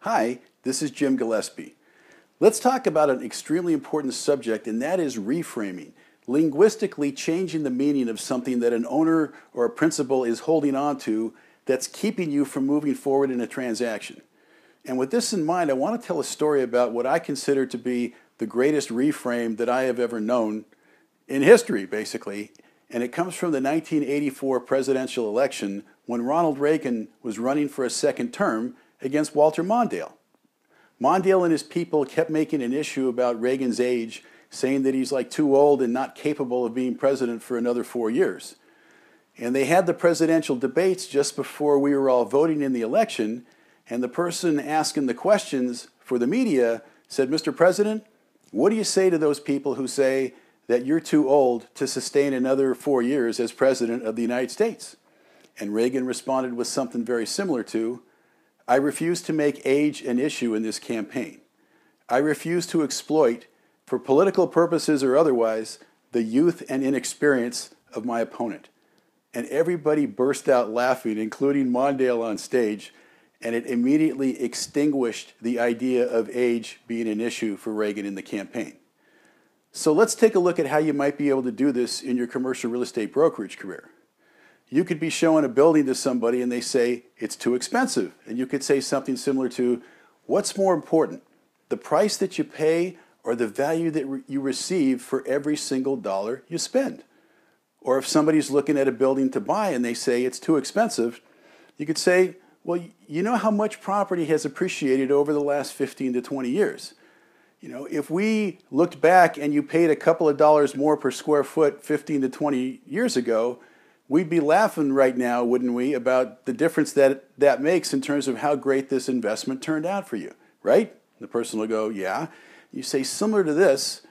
Hi, this is Jim Gillespie. Let's talk about an extremely important subject, and that is reframing. Linguistically changing the meaning of something that an owner or a principal is holding on to that's keeping you from moving forward in a transaction. And with this in mind, I want to tell a story about what I consider to be the greatest reframe that I have ever known in history, basically. And it comes from the 1984 presidential election when Ronald Reagan was running for a second term against Walter Mondale. Mondale and his people kept making an issue about Reagan's age, saying that he's like too old and not capable of being president for another 4 years. And they had the presidential debates just before we were all voting in the election, and the person asking the questions for the media said, "Mr. President, what do you say to those people who say that you're too old to sustain another 4 years as president of the United States?" And Reagan responded with something very similar to, "I refuse to make age an issue in this campaign. I refuse to exploit, for political purposes or otherwise, the youth and inexperience of my opponent." And everybody burst out laughing, including Mondale on stage, and it immediately extinguished the idea of age being an issue for Reagan in the campaign. So let's take a look at how you might be able to do this in your commercial real estate brokerage career. You could be showing a building to somebody and they say, "It's too expensive." And you could say something similar to, "What's more important, the price that you pay or the value that you receive for every single dollar you spend?" Or if somebody's looking at a building to buy and they say it's too expensive, you could say, "Well, you know how much property has appreciated over the last 15 to 20 years? You know, if we looked back and you paid a couple of dollars more per square foot 15 to 20 years ago, we'd be laughing right now, wouldn't we, about the difference that makes in terms of how great this investment turned out for you, right?" The person will go, "Yeah." You say, "Similar to this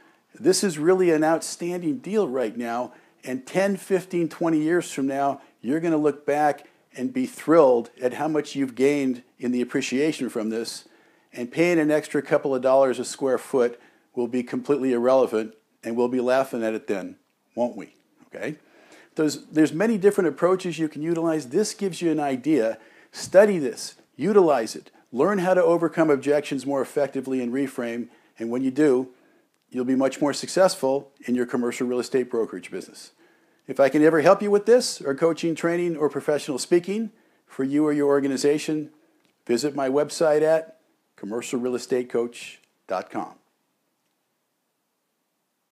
is really an outstanding deal right now, and 10, 15, 20 years from now, you're going to look back and be thrilled at how much you've gained in the appreciation from this, and paying an extra couple of dollars a square foot will be completely irrelevant, and we'll be laughing at it then, won't we?" Okay? There's many different approaches you can utilize. This gives you an idea. Study this, utilize it, learn how to overcome objections more effectively in reframe, and when you do, you'll be much more successful in your commercial real estate brokerage business. If I can ever help you with this, or coaching, training, or professional speaking for you or your organization, visit my website at commercialrealestatecoach.com.